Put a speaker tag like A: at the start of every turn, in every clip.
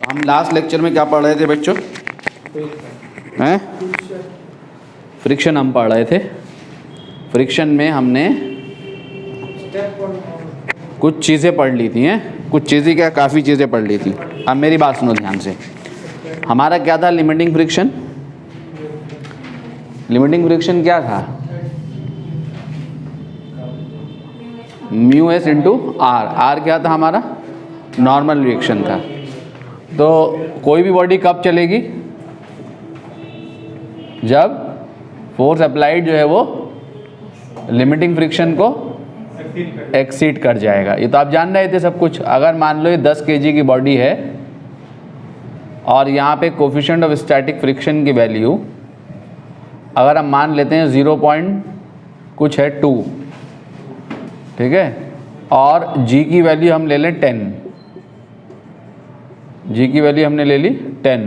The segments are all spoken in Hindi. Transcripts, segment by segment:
A: हम लास्ट लेक्चर में क्या पढ़ रहे थे बच्चों? हैं? फ्रिक्शन हम पढ़ रहे थे। फ्रिक्शन में हमने कुछ चीज़ें पढ़ ली थी हैं, कुछ चीज़ें क्या, काफ़ी चीज़ें पढ़ ली थी। अब मेरी बात सुनो ध्यान से। हमारा क्या था लिमिटिंग फ्रिक्शन? लिमिटिंग फ्रिक्शन क्या था? Mu s into R. R क्या था हमारा? नॉर्मल रिएक्शन था। तो कोई भी बॉडी कब चलेगी? जब फोर्स अप्लाइड जो है वो लिमिटिंग फ्रिक्शन को एक्सीड कर जाएगा। ये तो आप जान रहे थे सब कुछ। अगर मान लो ये 10 kg की बॉडी है और यहाँ पे कोफिशिएंट ऑफ स्टैटिक फ्रिक्शन की वैल्यू अगर हम मान लेते हैं 0 कुछ है 2, ठीक है, और g की वैल्यू हम ले लें 10, g की वैल्यू हमने ले ली 10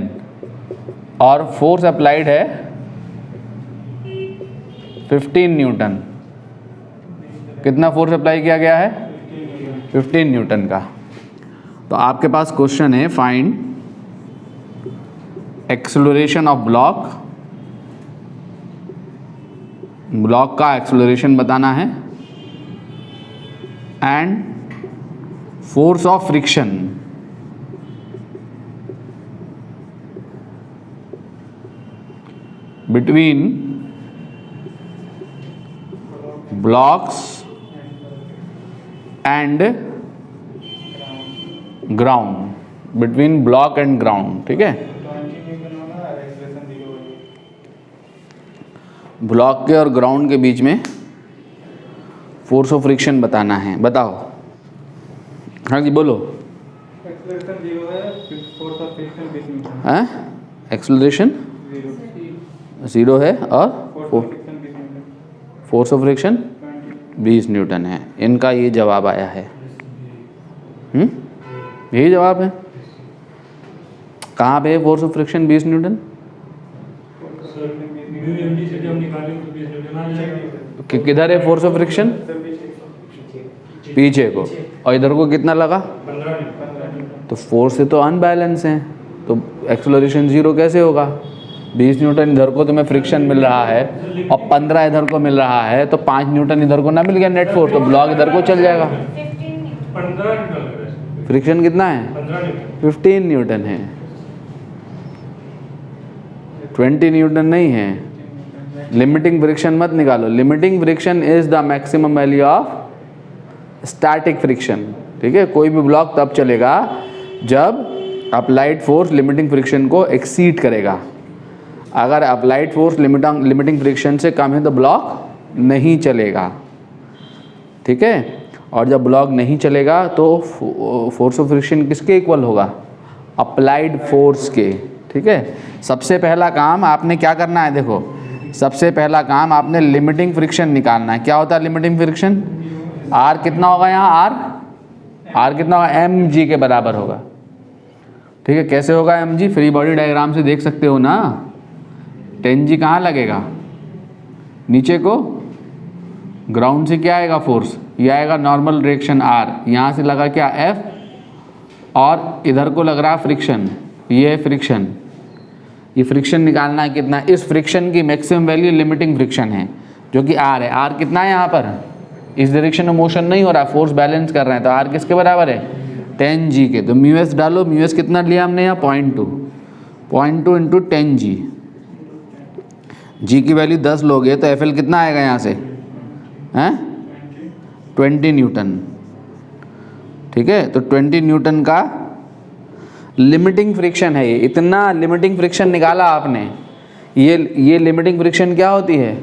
A: और फोर्स अप्लाइड है 15 न्यूटन। कितना फोर्स अप्लाई किया गया है? 15 न्यूटन का। तो आपके पास क्वेश्चन है फाइंड एक्सेलरेशन ऑफ ब्लॉक का एक्सेलरेशन बताना है and force of friction between blocks and ground, between block and ground, ठीक है। ब्लॉक के और ग्राउंड के बीच में फोर्स ऑफ फ्रिक्शन बताना है। बताओ। हाँ जी बोलो। एक्सेलरेशन 0 है और फोर्स ऑफ फ्रिक्शन 20 न्यूटन है। इनका ये जवाब आया है। यही जवाब है। कहाँ पे है फोर्स ऑफ फ्रिक्शन 20 न्यूटन? किधर है फोर्स ऑफ फ्रिक्शन? पीछे को। और इधर को कितना लगा? तो फोर्स से तो अनबैलेंस है, तो एक्सेलरेशन 0 कैसे होगा? 20 न्यूटन इधर को तुम्हें फ्रिक्शन मिल रहा है और 15 इधर को मिल रहा है, तो 5 न्यूटन इधर को ना मिल गया नेट फोर्स, तो ब्लॉक इधर को चल जाएगा। फ्रिक्शन कितना है? 15 न्यूटन है, 20 न्यूटन नहीं है। लिमिटिंग फ्रिक्शन मत निकालो। Limiting friction is the maximum value of static friction, ठीक है। कोई भी ब्लॉक तब चलेगा जब अप्लाइड फोर्स लिमिटिंग फ्रिक्शन को एक्सीड करेगा। अगर अप्लाइड फोर्स लिमिटिंग फ्रिक्शन से कम है तो ब्लॉक नहीं चलेगा, ठीक है। और जब ब्लॉक नहीं चलेगा तो फोर्स ऑफ फ्रिक्शन किसके इक्वल होगा? अप्लाइड फोर्स के, ठीक है। सबसे पहला काम आपने क्या करना है? देखो, सबसे पहला काम आपने लिमिटिंग फ्रिक्शन निकालना है। क्या होता है लिमिटिंग फ्रिक्शन? आर कितना होगा यहाँ? आर कितना होगा? mg के बराबर होगा, ठीक है। कैसे होगा mg? फ्री बॉडी डायग्राम से देख सकते हो ना। 10g कहाँ लगेगा? नीचे को। ग्राउंड से क्या आएगा फोर्स? ये आएगा नॉर्मल रिएक्शन r। यहाँ से लगा क्या? F और इधर को लग रहा फ्रिक्शन। ये है फ्रिक्शन। ये फ्रिक्शन निकालना है कितना? इस फ्रिक्शन की मैक्सिमम वैल्यू लिमिटिंग फ्रिक्शन है जो कि r है। r कितना है यहाँ पर? इस डायरेक्शन में मोशन नहीं हो रहा, फोर्स बैलेंस कर रहे हैं, तो r किसके बराबर है? 10g के। तो म्यू एस डालो। म्यू एस कितना लिया हमने यहाँ? 0.2 इंटू 10g। g की वैल्यू 10 लोगे तो एफ एल कितना आएगा यहाँ से? हैं? 20 न्यूटन, ठीक है। तो 20 न्यूटन का लिमिटिंग फ्रिक्शन है ये। इतना लिमिटिंग फ्रिक्शन निकाला आपने। ये लिमिटिंग फ्रिक्शन क्या होती है?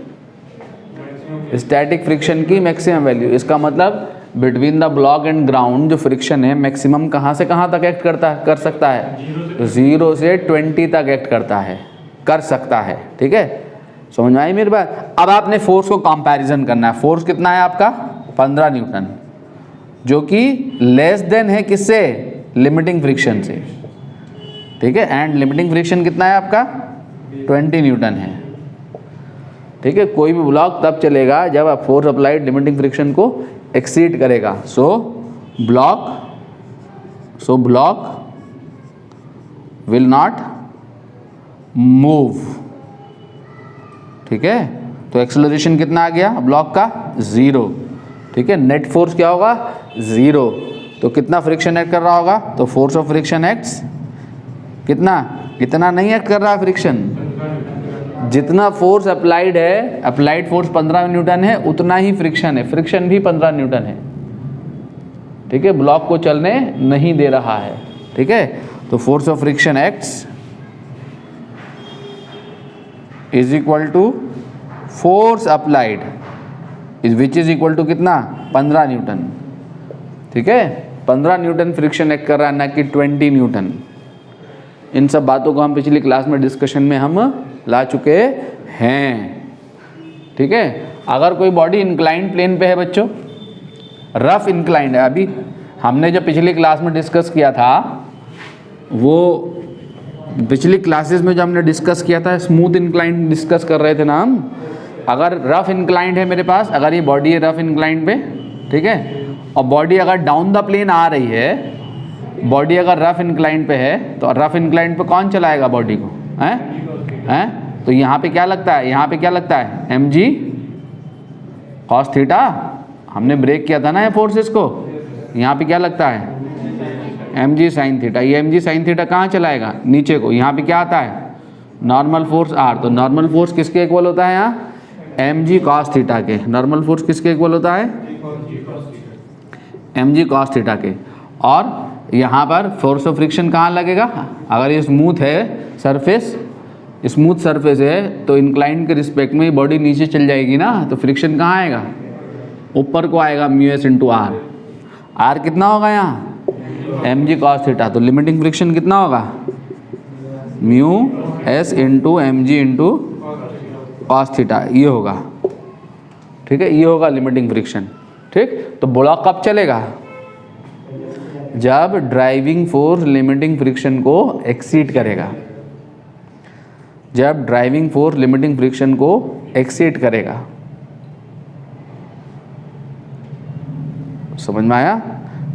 A: स्टैटिक फ्रिक्शन की मैक्सिमम वैल्यू। इसका मतलब between the block and ground जो फ्रिक्शन है मैक्सिमम कहाँ से कहाँ तक एक्ट कर सकता है? 0 से 20 तक एक्ट कर सकता है, ठीक है। समझ में आई मेरी बात? अब आपने फोर्स को कंपैरिजन करना है। फोर्स कितना है आपका? 15 न्यूटन, जो कि लेस देन है किससे? लिमिटिंग फ्रिक्शन से, ठीक है। एंड लिमिटिंग फ्रिक्शन कितना है आपका? 20 न्यूटन है, ठीक है। कोई भी ब्लॉक तब चलेगा जब आप फोर्स अप्लाइड लिमिटिंग फ्रिक्शन को एक्सीड करेगा। So block will not move. ठीक है, तो एक्सेलरेशन कितना आ गया ब्लॉक का? 0। ठीक है, नेट फोर्स क्या होगा? 0। तो कितना फ्रिक्शन एक्ट कर रहा होगा? तो फोर्स ऑफ फ्रिक्शन एक्ट्स कितना? इतना नहीं एक्ट कर रहा फ्रिक्शन, जितना फोर्स अप्लाइड है, अप्लाइड फोर्स 15 न्यूटन है, उतना ही फ्रिक्शन है, फ्रिक्शन भी 15 न्यूटन है। ठीक है, ब्लॉक को चलने नहीं दे रहा है। ठीक है, तो force of friction acts is equal to force applied which is equal to कितना? 15 न्यूटन। ठीक है, 15 न्यूटन फ्रिक्शन एक्ट कर रहा है, ना कि 20 न्यूटन। इन सब बातों को हम पिछली क्लास में डिस्कशन में हम ला चुके हैं। ठीक है, अगर कोई बॉडी इंक्लाइंड प्लेन पे है बच्चों, रफ इंक्लाइंड है, अभी हमने जो पिछली क्लास में डिस्कस किया था, वो पिछली क्लासेस में जो हमने डिस्कस किया था स्मूथ इंक्लाइंड डिस्कस कर रहे थे ना हम। अगर रफ इंक्लाइंड है मेरे पास, अगर ये बॉडी है रफ इंक्लाइंड पे, ठीक है, और बॉडी अगर डाउन द प्लेन आ रही है, बॉडी अगर रफ इंक्लाइंड पे है, तो रफ इंक्लाइंड पे कौन चलाएगा बॉडी को? हैं? तो यहाँ पे क्या लगता है? यहाँ पे क्या लगता है? mg cos theta. हमने ब्रेक किया था ना ये फोर्सेस को। यहाँ पे क्या लगता है? mg sin theta. ये mg sin थीटा कहाँ चलाएगा? नीचे को। यहाँ पे क्या आता है? Normal force r। तो नॉर्मल फोर्स किसके इक्वल होता है यहाँ? mg cos थीटा के। नॉर्मल फोर्स किसके इक्वल होता है? mg cos थीटा के। और यहाँ पर फोर्स ऑफ फ्रिक्शन कहाँ लगेगा? अगर ये स्मूथ है सरफेस, स्मूथ सरफेस है, तो इंक्लाइन के रिस्पेक्ट में बॉडी नीचे चल जाएगी ना, तो फ्रिक्शन कहाँ आएगा? ऊपर को आएगा, mu s into R. R कितना होगा यहाँ? mg cos theta. तो लिमिटिंग फ्रिक्शन कितना होगा? Mu s into mg into cos theta, ये होगा। ठीक है, ये होगा लिमिटिंग फ्रिक्शन। ठीक, तो ब्लॉक कब चलेगा? जब ड्राइविंग फोर्स लिमिटिंग फ्रिक्शन को एक्सीड करेगा। जब ड्राइविंग फोर्स लिमिटिंग फ्रिक्शन को एक्सीड करेगा। समझ में आया?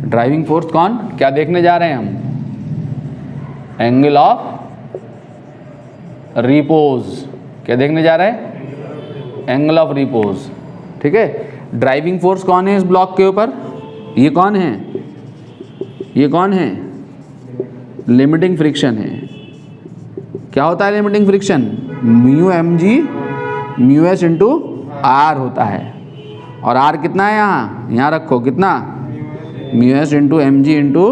A: ड्राइविंग फोर्स कौन? क्या देखने जा रहे हैं हम? Angle of repose. क्या देखने जा रहे हैं? Angle of repose. ठीक है, ड्राइविंग फोर्स कौन है इस ब्लॉक के ऊपर? ये कौन है? ये कौन है? लिमिटिंग फ्रिक्शन है। क्या होता है limiting friction? Mu mg mu s into R होता है। और आर कितना है यहाँ? यहाँ रखो, कितना? Mu s into mg into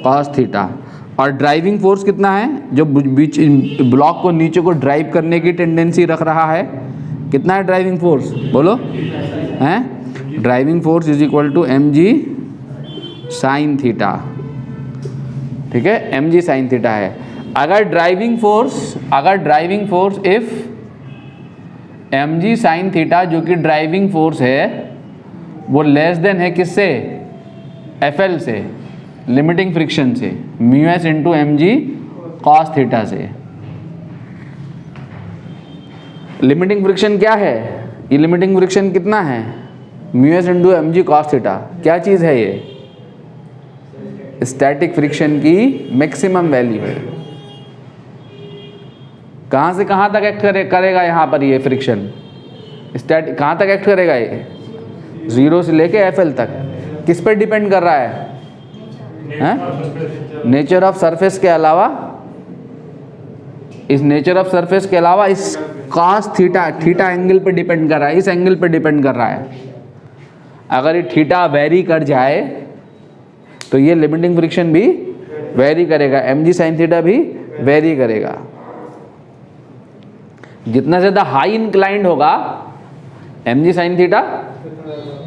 A: cos theta. और ड्राइविंग फोर्स कितना है? जो बीच ब्लॉक को नीचे को ड्राइव करने की टेंडेंसी रख रहा है, कितना है ड्राइविंग फोर्स? बोलो हैं? Driving force is equal to mg sine theta. ठीक है, mg साइन थीटा है। अगर driving force if mg sine theta, जो कि ड्राइविंग फोर्स है, वो लेस देन है किससे? FL से, लिमिटिंग फ्रिक्शन से, mu s into mg cos theta से। लिमिटिंग फ्रिक्शन क्या है? ये लिमिटिंग फ्रिक्शन कितना है? Mu s into mg cos theta. क्या चीज़ है ये? स्टैटिक फ्रिक्शन की मैक्सिमम वैल्यू है। कहाँ से कहाँ तक एक्ट करेगा यहाँ पर ये फ्रिक्शन? स्टैटिक कहाँ तक एक्ट करेगा ये? 0 से लेके FL तक। किस पे डिपेंड कर रहा है? नेचर ऑफ सरफेस के अलावा, इस नेचर ऑफ सरफेस के अलावा इस cos थीटा एंगल पे डिपेंड कर रहा है, इस एंगल पे डिपेंड कर रहा है। अगर ये थीटा वेरी कर जाए तो ये लिमिटिंग फ्रिक्शन भी वेरी करेगा, mg साइन थीटा भी वेरी करेगा। जितना ज़्यादा हाई इंक्लाइंड होगा mg साइन थीटा,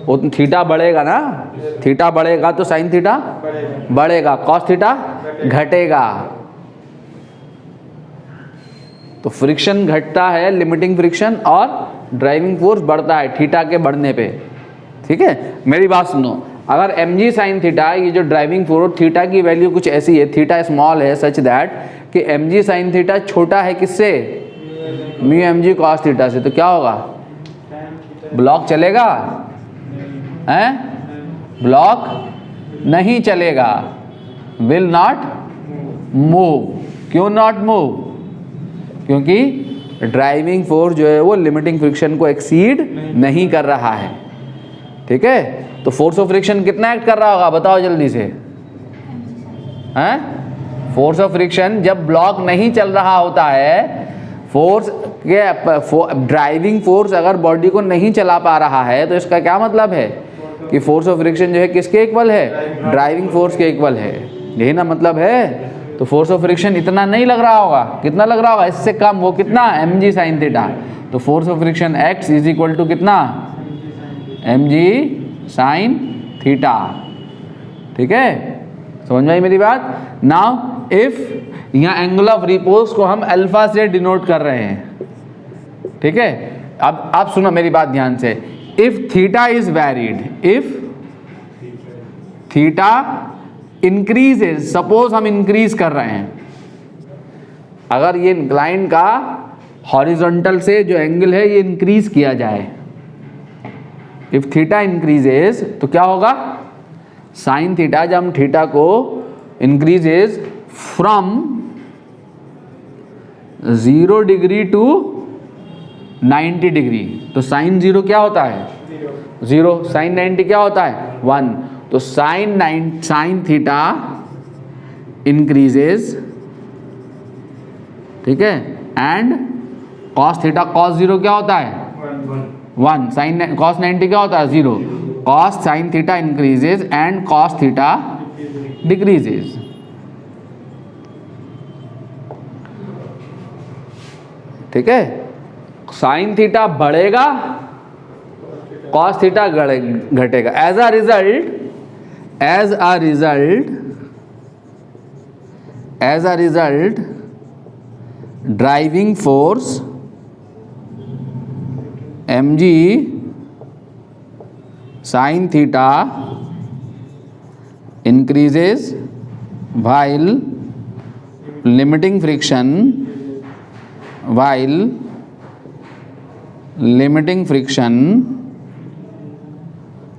A: उतना थीटा बढ़ेगा ना। थीटा बढ़ेगा तो साइन थीटा बढ़ेगा, cos थीटा घटेगा। तो फ्रिक्शन घटता है, लिमिटिंग फ्रिक्शन, और ड्राइविंग फोर्स बढ़ता है थीटा के बढ़ने पे। ठीक है, मेरी बात सुनो। अगर mg साइन थीटा, ये जो ड्राइविंग फोर्स, थीटा की वैल्यू कुछ ऐसी है, थीटा स्मॉल है सच दैट कि mg साइन थीटा छोटा है किससे? म्यू mg cos थीटा से। तो क्या होगा? ब्लॉक चलेगा? हैं? ब्लॉक नहीं चलेगा, विल नॉट मूव। क्यों नॉट मूव? क्योंकि ड्राइविंग फोर्स जो है वो लिमिटिंग फ्रिक्शन को एक्सीड नहीं कर रहा है। ठीक है, तो फोर्स ऑफ फ्रिक्शन कितना एक्ट कर रहा होगा बताओ जल्दी से। हैं? फोर्स ऑफ फ्रिक्शन जब ब्लॉक नहीं चल रहा होता है, फोर्स के ड्राइविंग फोर्स अगर बॉडी को नहीं चला पा रहा है तो इसका क्या मतलब है कि फोर्स ऑफ फ्रिक्शन जो है किसके इक्वल है? ड्राइविंग फोर्स के इक्वल है। यही ना मतलब है। तो फोर्स ऑफ फ्रिक्शन इतना नहीं लग रहा होगा, कितना लग रहा होगा? इससे कम, वो कितना? mg sin theta. तो force of friction x is equal to कितना? mg sin theta. ठीक है, समझ में आई मेरी बात? नाउ इफ यहाँ एंगल ऑफ रिपोज को हम अल्फा से डिनोट कर रहे हैं। ठीक है, अब आप सुनो मेरी बात ध्यान से। If theta is varied, if theta increases, suppose हम इंक्रीज कर रहे हैं, अगर ये इंक्लाइन का हॉरिजॉन्टल से जो एंगल है ये इंक्रीज किया जाए, इफ थीटा इंक्रीजेज तो क्या होगा? साइन थीटा, जब हम थीटा को increases from 0 degree to 90 degree, तो साइन 0 क्या होता है? 0। साइन 90 क्या होता है? 1। तो साइन थीटा इंक्रीजेज, ठीक है, एंड कॉस थीटा, कॉस 0 क्या होता है? 1। साइन कॉस 90 क्या होता है? 0। Cos sine theta increases and cos theta decreases. ठीक है, साइन थीटा बढ़ेगा, कॉस थीटा घटेगा। As a result driving force mg sin theta increases while limiting friction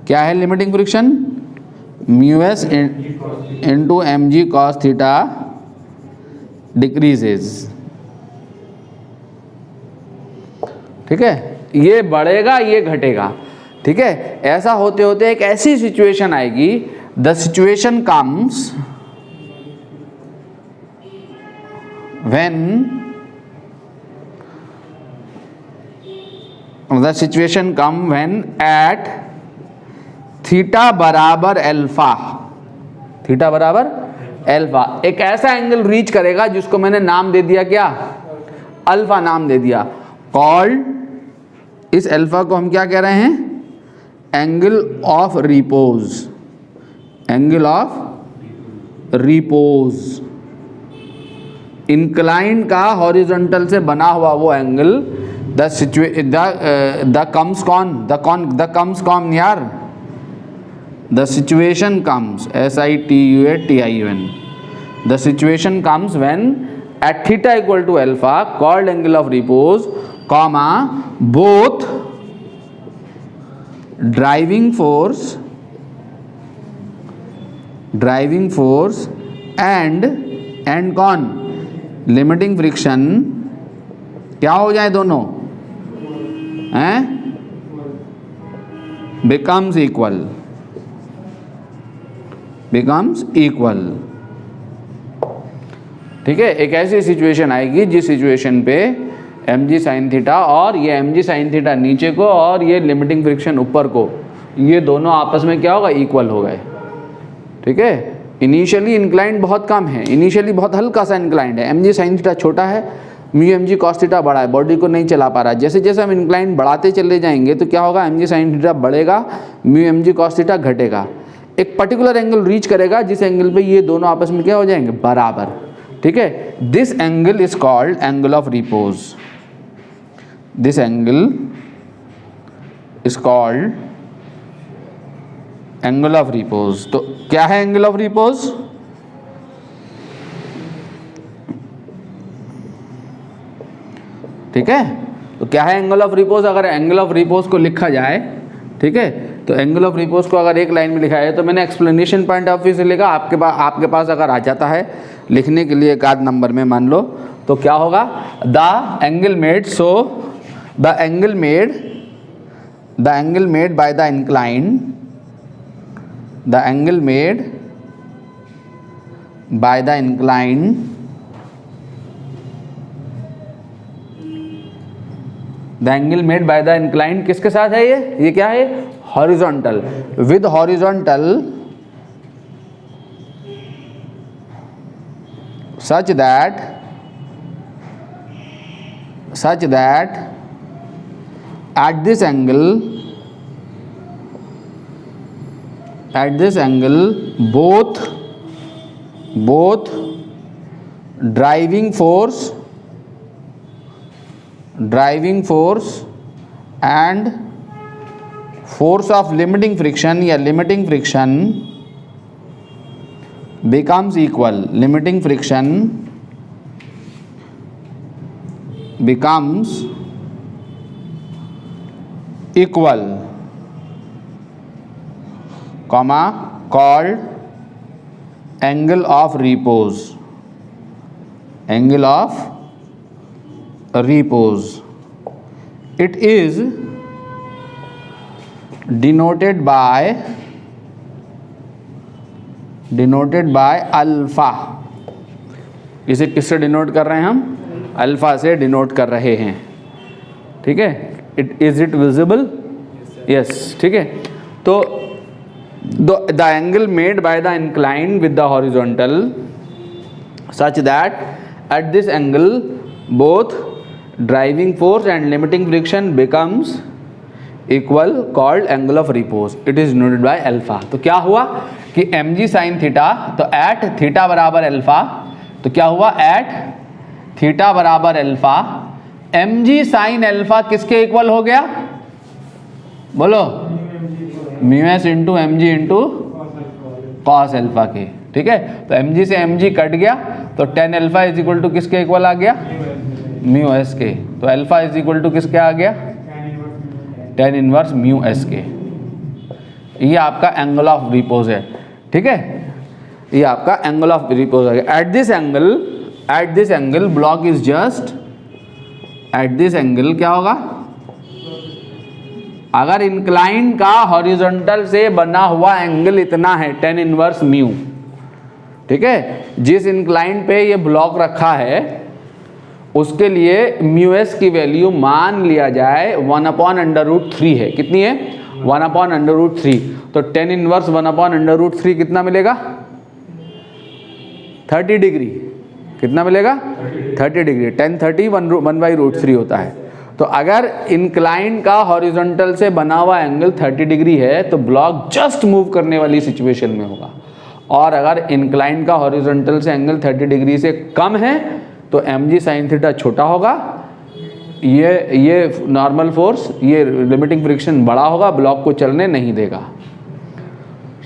A: क्या है limiting friction? μs into mg cos theta decreases। ठीक है, ये बढ़ेगा ये घटेगा। ठीक है, ऐसा होते होते एक ऐसी सिचुएशन आएगी, the situation comes when eight theta बराबर अल्फा, थीटा बराबर अल्फा एक ऐसा एंगल रीच करेगा जिसको मैंने नाम दे दिया, क्या? अल्फा नाम दे दिया, कॉल्ड, इस अल्फा को हम क्या कह रहे हैं? Angle of repose. Angle of repose, incline का हॉरिजॉन्टल से बना हुआ वो एंगल। द कम्स कौन यार? The situation comes, SITUATION, the situation comes when at theta equal to alpha, called angle of repose, comma, both driving force and कौन? लिमिटिंग फ्रिक्शन क्या हो जाए दोनों? हैं? becomes equal। ठीक है, एक ऐसी सिचुएशन आएगी जिस सिचुएशन पे mg sin थीटा और ये mg sin थीटा नीचे को और ये लिमिटिंग फ्रिक्शन ऊपर को, ये दोनों आपस में क्या होगा? इक्वल हो गए। ठीक है, इनिशियली इंक्लाइंड बहुत कम है, इनिशियली बहुत हल्का सा इंक्लाइंड है, mg sin थीटा छोटा है, म्यू mg cos थीटा बड़ा है, बॉडी को नहीं चला पा रहा है। जैसे जैसे हम इंक्लाइंड बढ़ाते चले जाएंगे तो क्या होगा? mg sin थीटा बढ़ेगा, म्यू mg cos थीटा घटेगा, एक पर्टिकुलर एंगल रीच करेगा जिस एंगल पे ये दोनों आपस में क्या हो जाएंगे? बराबर। ठीक है, this angle is called angle of repose. This angle is called angle of repose. तो क्या है एंगल ऑफ रिपोज? ठीक है, तो क्या है एंगल ऑफ रिपोज? अगर एंगल ऑफ रिपोज को लिखा जाए, ठीक है, तो एंगल ऑफ रिपोज को अगर एक लाइन में लिखा है तो मैंने एक्सप्लेनेशन पॉइंट ऑफ व्यू से लिखा, आपके पास अगर आ जाता है लिखने के लिए एक आध नंबर में मान लो, तो क्या होगा, the angle made, so the angle made by the incline, the angle made by the incline the angle made by the incline किसके साथ है, ये क्या है, horizontal, with horizontal such that at this angle both driving force and force of limiting friction या limiting friction becomes equal, limiting friction becomes equal, comma, called angle of repose, angle of repose. It is denoted by alpha. इसे किससे डिनोट कर रहे हैं हम, अल्फा से डिनोट कर रहे हैं, ठीक है। इज इट विजिबल, यस, ठीक है। तो the angle made by the incline with the horizontal such that at this angle both driving force and limiting friction becomes equal, called angle of repose. It is denoted by alpha. तो क्या हुआ कि mg साइन थीटा, तो एट थीटा बराबर अल्फा, तो क्या हुआ, एट थीटा बराबर अल्फा mg साइन अल्फा किसके इक्वल हो गया, बोलो, mu s into M G into cos alpha के, ठीक है। तो mg से mg कट गया, तो tan alpha is equal to किसके इक्वल आ गया, म्यू एस के। तो अल्फा इज इक्वल टू किसके आ गया, टेन इनवर्स म्यू एस के। ये आपका एंगल ऑफ रिपोज है, ठीक है, ये आपका एंगल ऑफ रिपोज है। Eight this angle block is just, eight this angle क्या होगा, अगर इंक्लाइन का हॉरिजॉन्टल से बना हुआ एंगल इतना है, टेन इनवर्स म्यू, ठीक है। जिस इंक्लाइन पे ये ब्लॉक रखा है उसके लिए म्यू एस की वैल्यू मान लिया जाए 1/√3 है। कितनी है, 1/√3। तो टेन इनवर्स 1/√3 कितना मिलेगा, 30 डिग्री। कितना मिलेगा, 30 डिग्री। 10 30 1/√3 होता है। तो अगर इंक्लाइन का हॉरिजॉन्टल से बना हुआ एंगल 30 डिग्री है तो ब्लॉक जस्ट मूव करने वाली सिचुएशन में होगा, और अगर इंक्लाइन का हॉरिजॉन्टल से एंगल 30 डिग्री से कम है तो mg साइन थीटा छोटा होगा, ये नॉर्मल फोर्स, ये लिमिटिंग फ्रिक्शन बड़ा होगा, ब्लॉक को चलने नहीं देगा।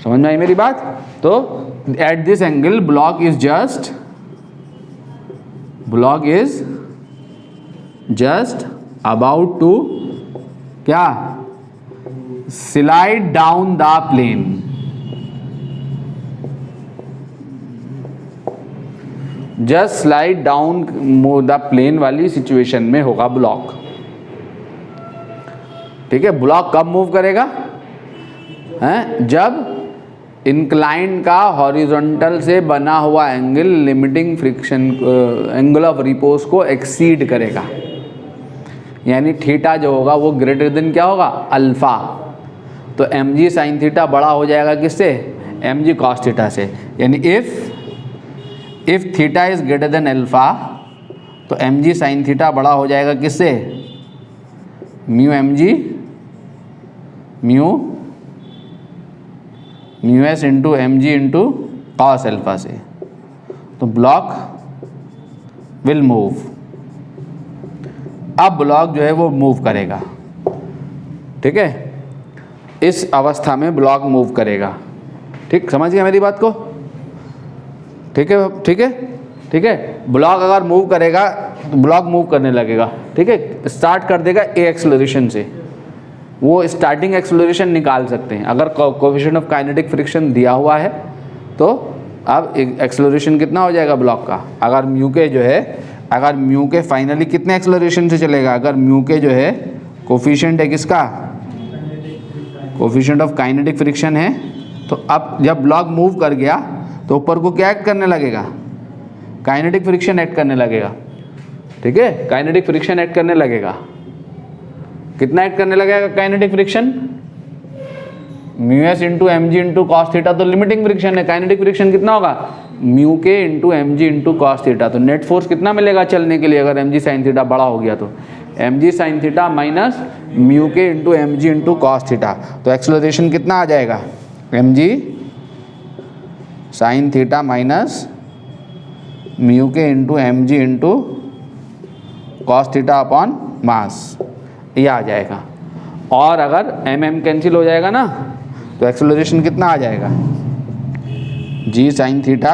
A: समझ में आई मेरी बात। तो at this angle block is just about to क्या, slide down the plane, just slide down the plane वाली सिचुएशन में होगा ब्लॉक, ठीक है। ब्लॉक कब मूव करेगा, हैं, जब इंक्लाइन का हॉरिजॉन्टल से बना हुआ angle limiting friction angle of repose को एक्सीड करेगा, यानी थीटा जो होगा वो ग्रेटर देन क्या होगा, अल्फा। तो mg साइन थीटा बड़ा हो जाएगा किससे, mg कॉस थीटा से। यानी if theta is greater than alpha तो mg साइन थीटा बड़ा हो जाएगा किससे, mu s into mg into cos alpha से। तो ब्लॉक विल मूव, अब ब्लॉक जो है वो मूव करेगा, ठीक है। इस अवस्था में ब्लॉक मूव करेगा, ठीक, समझ गया मेरी बात को, ठीक है, ठीक है, ठीक है। ब्लॉक अगर मूव करेगा तो ब्लॉक मूव करने लगेगा, ठीक है। स्टार्ट कर देगा ए एक्सेलरेशन से, वो स्टार्टिंग एक्सेलरेशन निकाल सकते हैं। अगर कोएफिशिएंट ऑफ काइनेटिक फ्रिक्शन दिया हुआ है तो अब एक्सेलरेशन कितना हो जाएगा ब्लॉक का, अगर म्यू के जो है, अगर म्यू के फाइनली कितने एक्सेलरेशन से चलेगा, अगर म्यू के जो है कोफिशिएंट है किसका, कोफिशिएंट ऑफ काइनेटिक फ्रिक्शन है, तो अब जब ब्लॉक मूव कर गया तो ऊपर को क्या एक्ट करने लगेगा, काइनेटिक फ्रिक्शन एक्ट करने लगेगा। ठीक है, काइनेटिक फ्रिक्शन एक्ट करने लगेगा। कितना एक्ट करने लगेगा kinetic friction, mu s into M G into cos theta, तो लिमिटिंग फ्रिक्शन है। काइनेटिक फ्रिक्शन कितना होगा, म्यू के into M G into cos theta, तो नेट फोर्स कितना मिलेगा चलने के लिए, अगर एम जी साइन थीटा बड़ा हो गया तो M G sine theta minus mu के into M G into cos theta, तो एक्सेलरेशन कितना आ जाएगा, M G sine theta minus mu के into M G into cos theta upon mass, ये आ जाएगा। और अगर एम एम कैंसिल हो जाएगा ना, तो एक्सेलरेशन कितना आ जाएगा, जी साइन थीटा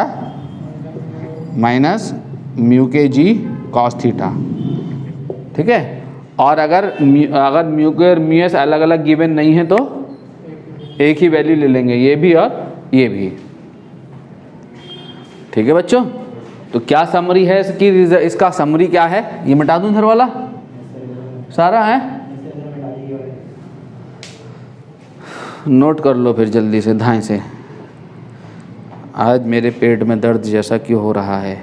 A: माइनस म्यू के जी कॉस थीटा। ठीक है, और अगर म्यू के और म्यू एस अलग अलग गिवन नहीं है तो एक ही वैल्यू ले लेंगे, ये भी और ये भी। ठीक है बच्चों, तो क्या समरी है इसकी, इसका समरी क्या है, ये मिटा दूं इधर वाला सारा है, नोट कर लो फिर जल्दी से धाएं से। आज मेरे पेट में दर्द जैसा क्यों हो रहा है।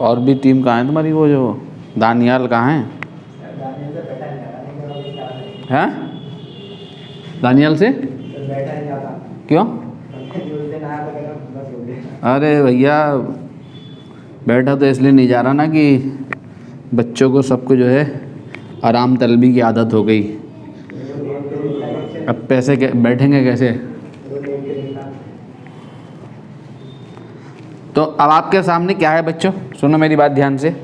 A: और भी टीम कहाँ है तुम्हारी, वो जो दानियाल कहाँ है, हैं दानियाल से क्यों, अरे भैया बैठा तो इसलिए नहीं जा रहा ना कि बच्चों को सबको जो है आराम तलबी की आदत हो गई, अब पैसे बैठेंगे कैसे। तो अब आपके सामने क्या है बच्चों, सुनो मेरी बात ध्यान से,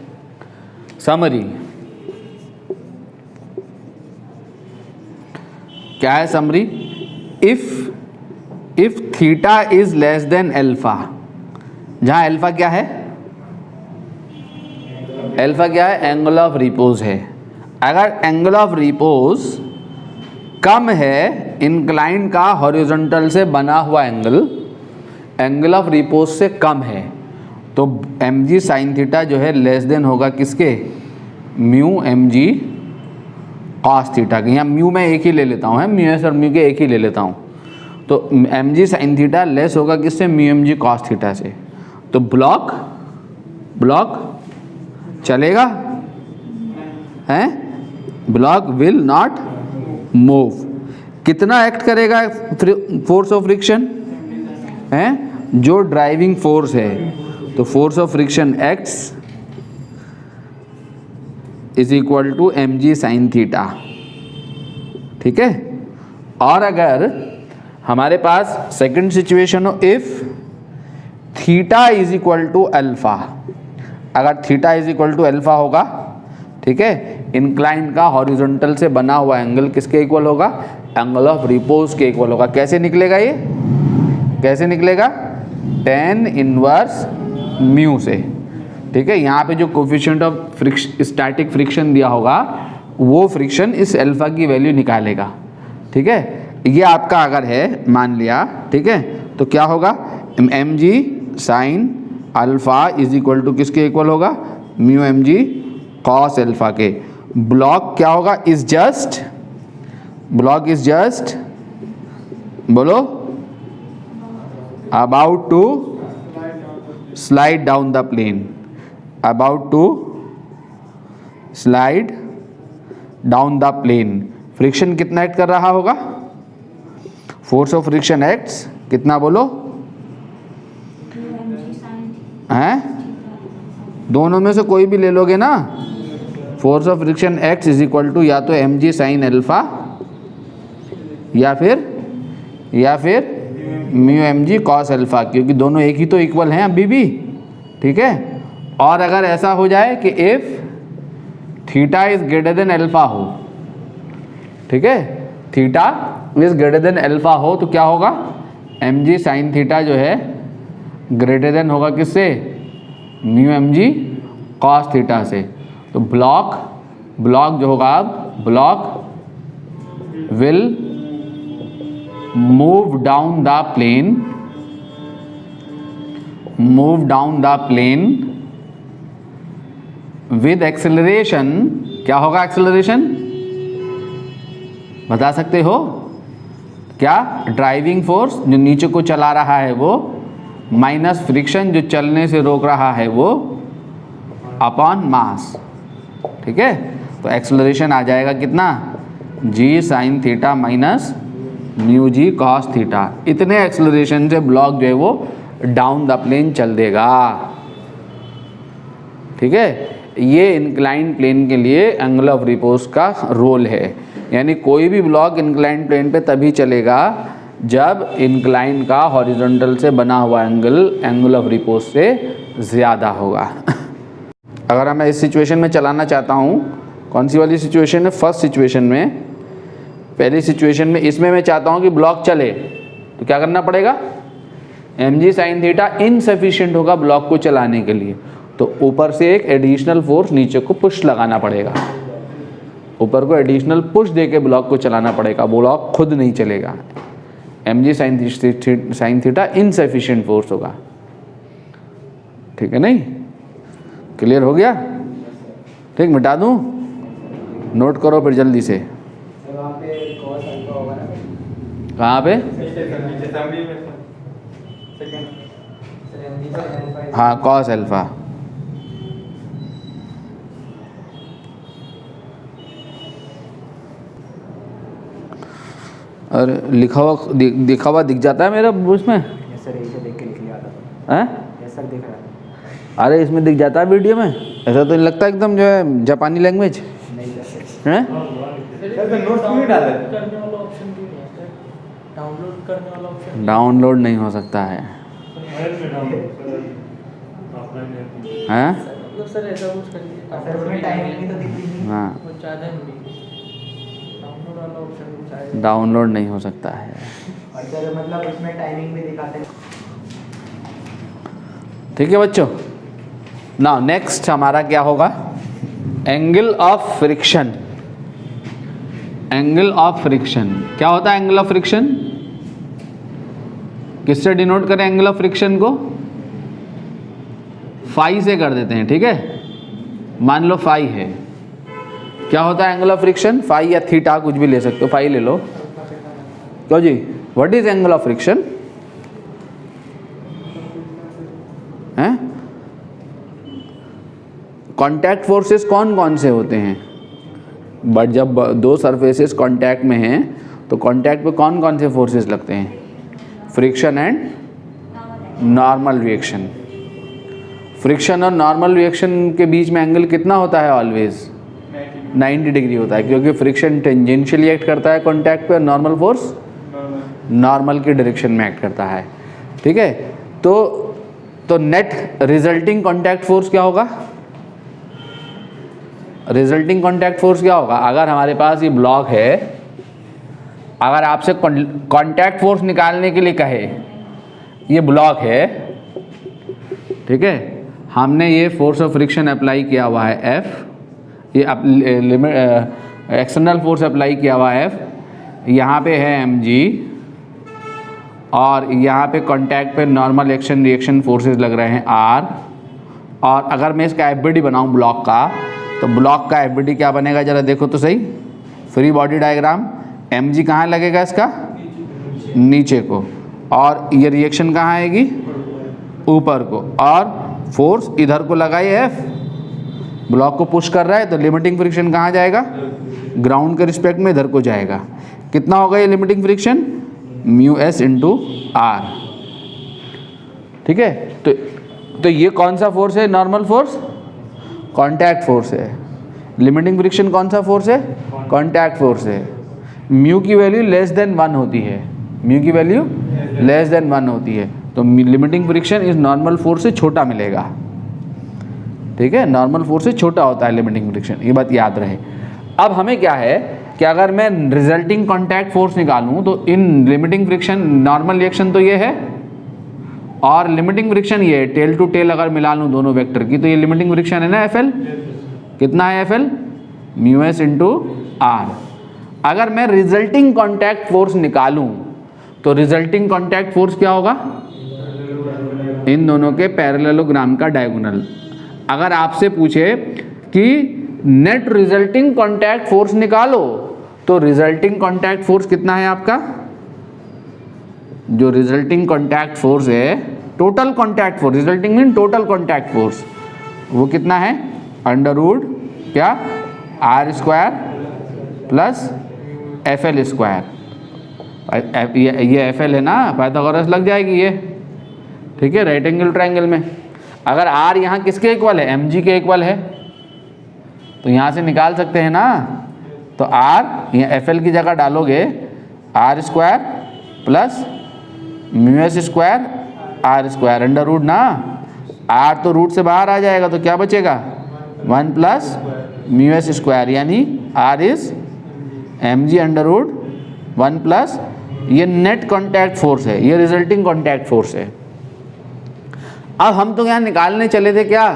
A: समरी क्या है, summary, if theta is less than alpha, जहां अल्फा क्या है, अल्फा क्या है, एंगल ऑफ रिपोज है। अगर एंगल ऑफ रिपोज कम है इंक्लाइन का हॉरिजॉन्टल से बना हुआ एंगल ऑफ रिपोज से कम है, तो एम जी साइन थीटा जो है लेस देन होगा किसके, mu M G cos theta के। यहाँ म्यू मैं एक ही ले लेता हूँ, है म्यू एस और म्यू के एक ही ले लेता हूँ, तो M G sine theta less होगा किससे, mu M G cos theta से। तो ब्लॉक चलेगा, हैं, ब्लॉक विल नॉट मूव। कितना एक्ट करेगा फोर्स ऑफ फ्रिक्शन, है जो ड्राइविंग फोर्स है, तो force of friction acts is equal to M G sine theta. ठीक है, और अगर हमारे पास सेकंड सिचुएशन हो, if theta is equal to alpha, अगर theta is equal to alpha होगा, ठीक है, इंक्लाइन का हॉरिजॉन्टल से बना हुआ एंगल किसके इक्वल होगा, एंगल ऑफ रिपोज के इक्वल होगा। कैसे निकलेगा ये, कैसे निकलेगा, tan इनवर्स म्यू से। ठीक है, यहाँ पे जो कोफिशिएंट ऑफ स्टैटिक फ्रिक्शन दिया होगा वो फ्रिक्शन इस अल्फा की वैल्यू निकालेगा। ठीक है, ये आपका अगर है मान लिया, ठीक है, तो क्या होगा, M G sine alpha is equal to किसके इक्वल होगा, mu M G cos alpha के। ब्लॉक क्या होगा, is just, block is just, बोलो, about to slide down the plane, about to slide down the plane. Friction कितना एक्ट कर रहा होगा, फोर्स ऑफ फ्रिक्शन एक्ट्स कितना बोलो, हैं, दोनों में से कोई भी ले लोगे ना, force of friction acts is equal to या तो एम जी साइन अल्फा या फिर mu M G cos alpha, क्योंकि दोनों एक ही तो इक्वल हैं अभी भी। ठीक है, और अगर ऐसा हो जाए कि if theta is greater than alpha हो, ठीक है, theta is greater than alpha हो, तो क्या होगा, एम जी साइन थीटा जो है ग्रेटर देन होगा किससे, mu M G cos theta से। तो ब्लॉक जो होगा, अब block will move down the plane move down the plane with acceleration, क्या होगा एक्सेलरेशन बता सकते हो क्या? ड्राइविंग फोर्स जो नीचे को चला रहा है वो, माइनस फ्रिक्शन जो चलने से रोक रहा है वो, अपॉन मास। ठीक है, तो एक्सेलरेशन आ जाएगा कितना? जी sine theta minus mu G cos theta. इतने एक्सेलरेशन से ब्लॉक जो है वो डाउन द प्लेन चल देगा। ठीक है, ये इंक्लाइन प्लेन के लिए एंगल ऑफ रिपोज का रोल है। यानी कोई भी ब्लॉक इंक्लाइन प्लेन पे तभी चलेगा जब इंक्लाइन का हॉरिजॉन्टल से बना हुआ एंगल ऑफ रिपोज से ज़्यादा होगा। अगर मैं इस सिचुएशन में चलाना चाहता हूँ, कौन सी वाली सिचुएशन है? फर्स्ट सिचुएशन में, पहली सिचुएशन में, इसमें मैं चाहता हूँ कि ब्लॉक चले, तो क्या करना पड़ेगा? mg sin थीटा इनसफिशिएंट होगा ब्लॉक को चलाने के लिए, तो ऊपर से एक एडिशनल फोर्स नीचे को पुश लगाना पड़ेगा। ऊपर को एडिशनल पुश देके ब्लॉक को चलाना पड़ेगा, ब्लॉक खुद नहीं चलेगा। mg sin theta insufficient force होगा। ठीक है, नहीं क्लियर हो गया? ठीक, मिटा दूं? नोट करो फिर जल्दी से। कहाँ पे? हाँ, कॉस अल्फा। और लिखा हुआ दिखा हुआ दिख जाता है मेरा उसमें।
B: सर ऐसे देख के लिख लिया था।
A: हैं?
B: सर दिख रहा है।
A: अरे इसमें दिख जाता है वीडियो में, ऐसा तो नहीं लगता एकदम जो है जापानी लैंग्वेज हैं? डाउनलोड नहीं हो सकता है हैं?
C: सर ऐसा कुछ करिए।
A: हाँ,
C: ज़्यादा डाउनलोड वाला ऑप्शन
A: डाउनलोड नहीं हो सकता है।
B: और सर मतलब उसमें टाइमिंग भी दिखाते हैं।
A: ठीक है बच्चों, नाउ नेक्स्ट हमारा क्या होगा? Angle of friction. Angle of friction क्या होता है? एंगल ऑफ फ्रिक्शन किससे डिनोट करें? एंगल ऑफ फ्रिक्शन को फाई से कर देते हैं। ठीक है, मान लो फाई है। क्या होता है एंगल ऑफ फ्रिक्शन? फाई या थीटा कुछ भी ले सकते हो, फाई ले लो। क्यों जी, what is angle of friction? हैं? कांटेक्ट फोर्सेस कौन कौन से होते हैं? बट जब दो सरफेसेस कांटेक्ट में हैं तो कांटेक्ट पे कौन कौन से फोर्सेस लगते हैं? Friction and normal reaction. Friction और नॉर्मल रिएक्शन के बीच में एंगल कितना होता है? ऑलवेज 90 डिग्री होता है, क्योंकि फ्रिक्शन टेंजेंशियली एक्ट करता है कांटेक्ट पे और नॉर्मल फोर्स नॉर्मल की डायरेक्शन में एक्ट करता है। ठीक है, तो नेट रिजल्टिंग कांटेक्ट फोर्स क्या होगा? रिजल्टिंग कांटेक्ट फोर्स क्या होगा? अगर हमारे पास ये ब्लॉक है, अगर आपसे कांटेक्ट फोर्स निकालने के लिए कहे, ये ब्लॉक है, ठीक है, हमने ये फोर्स ऑफ फ्रिक्शन अप्लाई किया हुआ है F, ये एक्सटर्नल फोर्स अप्लाई किया हुआ है F, यहाँ पे है mg और यहाँ पे कांटेक्ट पे नॉर्मल एक्शन रिएक्शन फोर्सेस लग रहे हैं R। और अगर मैं इसका FBD बनाऊँ ब्लॉक का, तो ब्लॉक का FBD क्या बनेगा जरा देखो तो सही। फ्री बॉडी डायग्राम, mg कहाँ लगेगा इसका? नीचे को, और ये रिएक्शन कहाँ आएगी? ऊपर को, और फोर्स इधर को लगाइए F, ब्लॉक को पुश कर रहा है, तो लिमिटिंग फ्रिक्शन कहाँ जाएगा? ग्राउंड के रिस्पेक्ट में इधर को जाएगा। कितना होगा ये limiting friction? Mu s into R. ठीक है, तो ये कौन सा फोर्स है? नॉर्मल फोर्स, कांटेक्ट फोर्स है। लिमिटिंग फ्रिक्शन कौन सा फोर्स है? कांटेक्ट फोर्स है। म्यू की वैल्यू लेस देन 1 होती है, म्यू की वैल्यू लेस देन 1 होती है, तो लिमिटिंग फ्रिक्शन इस नॉर्मल फोर्स से छोटा मिलेगा। ठीक है, नॉर्मल फोर्स से छोटा होता है लिमिटिंग फ्रिक्शन, ये बात याद रहे। अब हमें क्या है कि अगर मैं रिजल्टिंग कांटेक्ट फोर्स निकालूं, तो इन लिमिटिंग फ्रिक्शन, नॉर्मल रिएक्शन तो ये है और लिमिटिंग फ्रिक्शन ये है, टेल टू टेल अगर मिला लूँ दोनों वेक्टर की, तो ये लिमिटिंग फ्रिक्शन है ना FL। कितना है FL? Mu s into R. अगर मैं रिजल्टिंग कांटेक्ट फोर्स निकालूं, तो रिजल्टिंग कांटेक्ट फोर्स क्या होगा? इन दोनों के पैरेललोग्राम का डायगोनल। अगर आपसे पूछे कि नेट रिजल्टिंग कॉन्टैक्ट फोर्स निकालो, तो रिजल्टिंग कॉन्टैक्ट फोर्स कितना है आपका? जो रिजल्टिंग कॉन्टैक्ट फोर्स है, total contact force, resulting mean total contact force, वो कितना है? अंडर रूट क्या R square plus F L square. ये एफ एल है ना, पाइथागोरस लग जाएगी ये, ठीक है, राइट एंगल ट्रायंगल में। अगर आर यहाँ किसके इक्वल है? एम जी के इक्वल है, तो यहाँ से निकाल सकते हैं ना। तो आर यहाँ एफ एल की जगह डालोगे R square plus mu s square R square under root ना। आर तो रूट से बाहर आ जाएगा, तो क्या बचेगा? 1 प्लस म्यू एस स्क्वायर, यानी R is M G under root 1 plus, ये नेट कॉन्टैक्ट फोर्स है, ये रिजल्टिंग कॉन्टैक्ट फोर्स है। अब हम तो यहाँ निकालने चले थे क्या?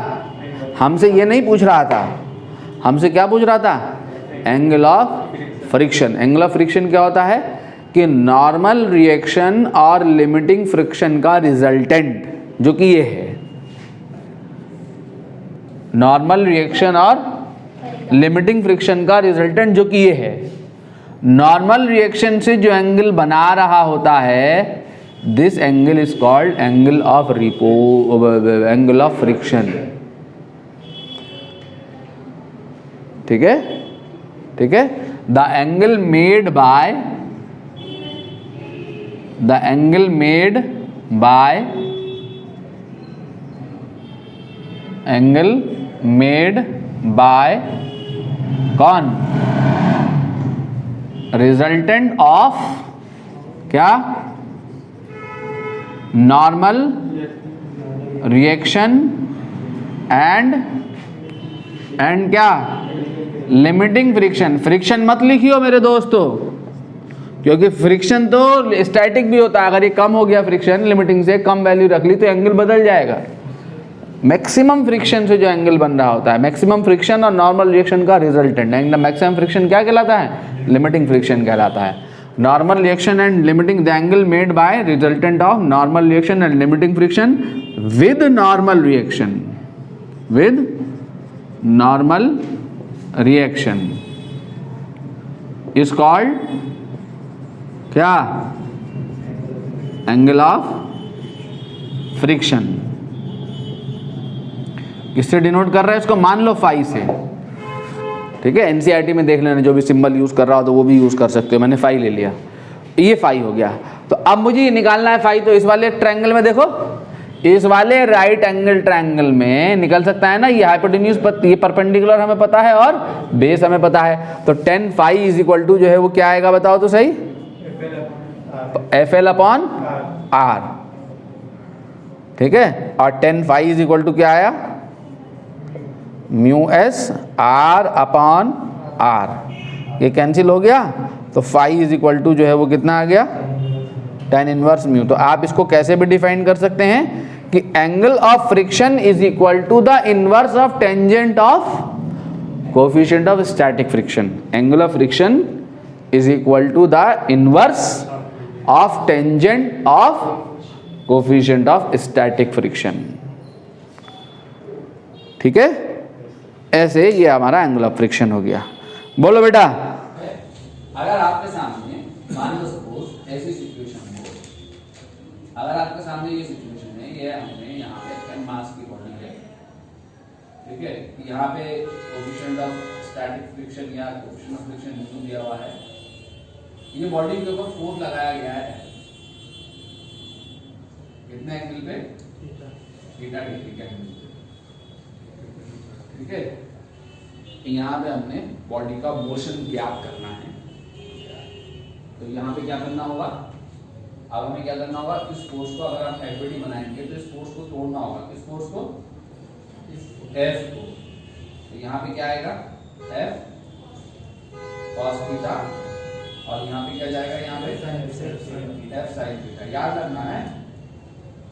A: हमसे ये नहीं पूछ रहा था, हमसे क्या पूछ रहा था? Angle of friction. Angle of friction क्या होता है? कि नॉर्मल रिएक्शन और लिमिटिंग फ्रिक्शन का रिजल्टेंट, जो कि ये है, नॉर्मल रिएक्शन और लिमिटिंग फ्रिक्शन का रिजल्टेंट जो कि ये है। नॉर्मल रिएक्शन से जो एंगल बना रहा होता है, this angle is called angle of angle of friction. ठीक है, ठीक है। द एंगल मेड बाय कौन? रिजल्टेंट ऑफ क्या? नॉर्मल रिएक्शन एंड क्या? Limiting friction. फ्रिक्शन मत लिखियो मेरे दोस्तों, क्योंकि फ्रिक्शन तो स्टैटिक भी होता है। अगर ये कम हो गया फ्रिक्शन, लिमिटिंग से कम वैल्यू रख ली, तो एंगल बदल जाएगा। मैक्सिमम फ्रिक्शन से जो एंगल बन रहा होता है, मैक्सिमम फ्रिक्शन और नॉर्मल रिएक्शन का रिजल्टेंट, मैक्सिमम फ्रिक्शन क्या कहलाता है? लिमिटिंग फ्रिक्शन कहलाता है। Normal reaction and limiting, the angle made by resultant of normal reaction and limiting friction with normal reaction, with normal reaction is called क्या? Angle of friction. किससे डिनोट कर रहा है इसको? मान लो फाई से, ठीक है। एनसीईआरटी में देख लेना, जो भी सिंबल यूज कर रहा हो तो वो भी यूज कर सकते हो। मैंने फाई ले लिया, ये फाई हो गया। तो अब मुझे ये निकालना है फाई। तो इस वाले ट्रायंगल में देखो, इस वाले राइट एंगल ट्रायंगल में निकल सकता है ना। ये हाइपोटेन्यूज, ये परपेंडिकुलर हमें पता है और बेस हमें पता है। तो tan phi is equal to जो है वो क्या आएगा बताओ तो सही? एफ एल अपॉन आर, ठीक है। और tan phi is equal to क्या आया? Mu s R upon R, ये कैंसिल हो गया। तो फाई इज इक्वल टू जो है वो कितना आ गया? tan inverse mu. तो आप इसको कैसे भी डिफाइन कर सकते हैं कि angle of friction is equal to the inverse of tangent of coefficient of static friction. Angle of friction is equal to the inverse of tangent of coefficient of static friction, ठीक है। ऐसे ये हमारा एंगल ऑफ फ्रिक्शन हो गया। बोलो बेटा।
D: अगर आपके सामने मान लो सपोज ऐसी सिचुएशन है, अगर आपके सामने ये सिचुएशन है, ये हमने यहाँ पे मास की बॉडी है, ठीक है। यहाँ पे कोफिशिएंट ऑफ स्टैटिक फ्रिक्शन या कोफिशिएंट ऑफ फ्रिक्शन न्यू दिया हुआ है। ये बॉडी के ऊपर फोर्स लगाया गया है कितने एंगल पे? थीटा डिग्री के एंगल पे, ठीक है। यहाँ पे हमने बॉडी का मोशन ज्ञात करना है। तो यहाँ पे क्या करना होगा? अब हमें क्या करना होगा? इस फोर्स को अगर आप एफबीडी बनाएंगे तो इस फोर्स को तोड़ना होगा। किस फोर्स को? एफ को। तो यहाँ पे क्या आएगा? एफ cos थीटा, और यहाँ पे क्या जाएगा? यहाँ पे एफ साइन थीटा। याद रखना है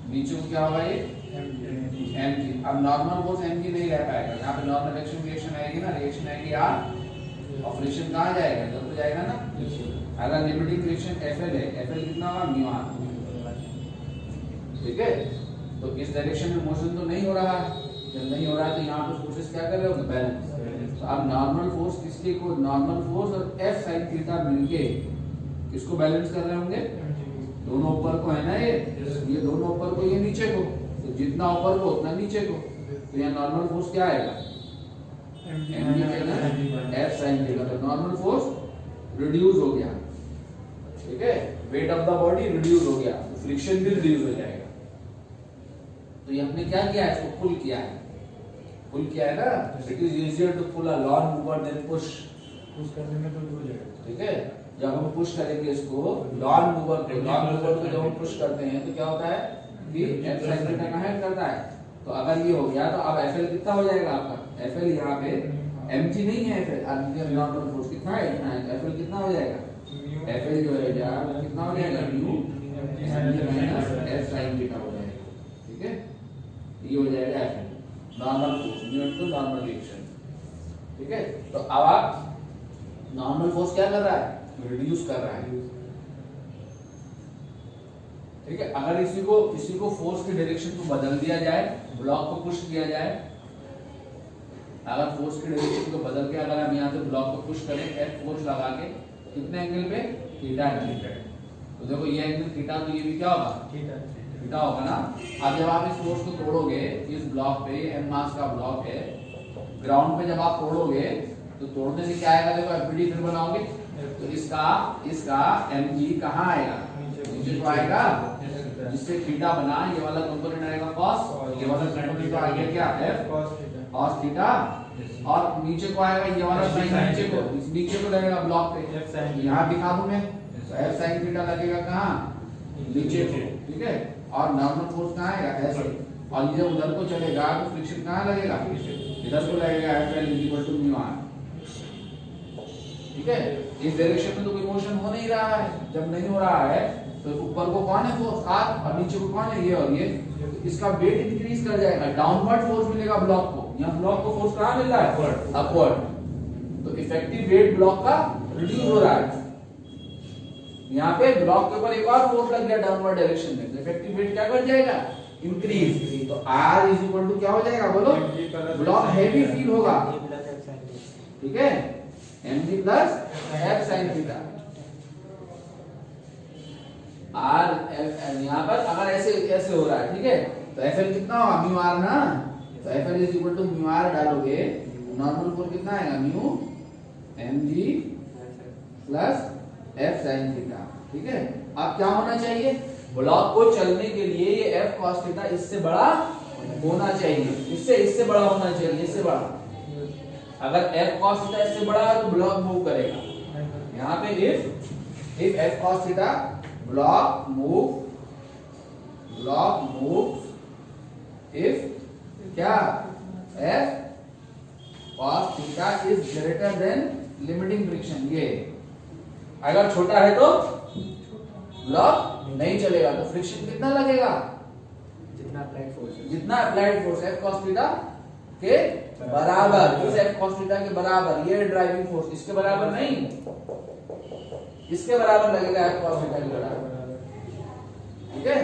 D: नीचे को क्या होगा? ये एम जी। अब नॉर्मल फोर्स एम जी नहीं रह पाएगा, यहाँ पे नॉर्मल रिएक्शन आएगी ना, रिएक्शन आएगी आर, और फ्रिक्शन कहाँ जाएगा? इधर तो जाएगा ना। अगर लिमिटिंग फ्रिक्शन एफ एल है, एफ एल कितना होगा? म्यू आर, ठीक है। तो इस डायरेक्शन में मोशन तो नहीं हो रहा है, जब नहीं हो रहा है तो यहाँ पे फोर्सेस क्या कर रहे होंगे, बैलेंस। तो अब नॉर्मल फोर्स किसके को, नॉर्मल फोर्स और एफ साइन थीटा मिलके किसको बैलेंस कर रहे होंगे, दोनों ऊपर को है ना, ये दोनों ऊपर को, ये नीचे को, तो जितना ऊपर को उतना नीचे को, तो यहाँ नॉर्मल फोर्स क्या आएगा, एफ साइन थीटा। तो नॉर्मल फोर्स रिड्यूस हो गया, ठीक है, weight of the body reduce हो गया, तो फ्रिक्शन भी रिड्यूस हो जाएगा। तो ये हमने क्या किया है, इसको पुल किया है, पुल किया है ना, it is easier to pull a lawn mower than push
C: करने में तो हो जाएगा,
D: ठीक है। जब हम पुश करेंगे इसको लॉन मूवर को, जब हम पुश करते हैं तो क्या होता है कि एफ साइन थीटा का हेल्प करता है। तो अगर ये हो गया तो अब एफएल कितना हो जाएगा आपका, एफएल यहाँ पे एमजी नहीं है, एफएल नॉर्मल फोर्स कितना है, एफएल कितना हो जाएगा, एफएल जो है यार कितना हो जाएगा, mu minus F sine theta हो जाएगा, ठीक है। ये हो जाएगा FL normal force, mu into normal reaction, ठीक है। तो अब आप नॉर्मल फोर्स क्या कर रहा है, रिड्यूस कर रहा है, ठीक है। अगर इसी को फोर्स की डायरेक्शन को बदल दिया जाए, ब्लॉक को पुश किया जाए, अगर फोर्स की डायरेक्शन को बदल के अगर हम यहाँ से ब्लॉक को पुश करें एफ फोर्स लगा के, कितने एंगल पे, थीटा एंगल पे, तो देखो ये एंगल थीटा, तो ये भी क्या होगा, थीटा होगा ना। अब जब आप इस फोर्स को तोड़ोगे, इस ब्लॉक पे एम मास का ब्लॉक है, ग्राउंड पे जब आप तोड़ोगे तो तोड़ने से क्या आएगा, देखो एफबीडी फिर बनाओगे तो इसका mg कहाँ आएगा, नीचे तो आएगा, जिससे थीटा बना, ये वाला कंपोनेंट आएगा cos, ये वाला कंपोनेंट तो आ गया क्या, f cos थीटा, और नीचे को आएगा ये वाला साइन, नीचे को लगेगा ब्लॉक पे, यहाँ दिखा दूं मैं, तो f sin थीटा लगेगा कहाँ, नीचे को, ठीक है। और नॉर्मल फोर्स कहाँ आएगा, ऐसे, और ये जब उधर को चलेगा तो फ्रिक्शन कहाँ लगेगा, इधर को लगेगा, FL = μr, ठीक है। इस डायरेक्शन में तो कोई मोशन हो नहीं रहा है, जब नहीं हो रहा है तो ऊपर को कौन है फोर्स, R, और नीचे को कौन है, ये और ये, तो इसका वेट इंक्रीज कर जाएगा, डाउनवर्ड फोर्स मिलेगा ब्लॉक को, यहाँ ब्लॉक को फोर्स कहाँ मिल रहा है, अपवर्ड, तो इफेक्टिव वेट ब्लॉक का रिड्यूस हो रहा है। यहाँ पे ब्लॉक के ऊपर एक और फोर्स लग गया डाउनवर्ड डायरेक्शन में, तो इफेक्टिव वेट क्या कर जाएगा, इंक्रीज, तो R = क्या हो जाएगा, बोलो, ब्लॉक हैवी फील होगा, ठीक है, mg plus f sin theta. r यहाँ पर अगर ऐसे हो रहा है, ठीक है, तो fl कितना होगा, म्यू r ना, तो fl = म्यू r डालोगे, नॉर्मल फोर्स कितना आएगा, mu mg plus f sin theta, ठीक है। अब क्या होना चाहिए, ब्लॉक को चलने के लिए ये f cos थीटा इससे बड़ा होना चाहिए, इससे बड़ा होना चाहिए, इससे बड़ा। अगर f cos थीटा इससे बड़ा है तो ब्लॉक मूव करेगा, यहाँ पे if f cos theta block move if क्या, f cos theta is greater than limiting friction, ये अगर छोटा है तो ब्लॉक नहीं चलेगा, तो फ्रिक्शन कितना लगेगा,
B: जितना
D: applied force f cos theta के बराबर, इस f cos थीटा के बराबर, ये ड्राइविंग फोर्स, इसके बराबर नहीं, इसके बराबर लगेगा f cos थीटा के बराबर, ठीक है।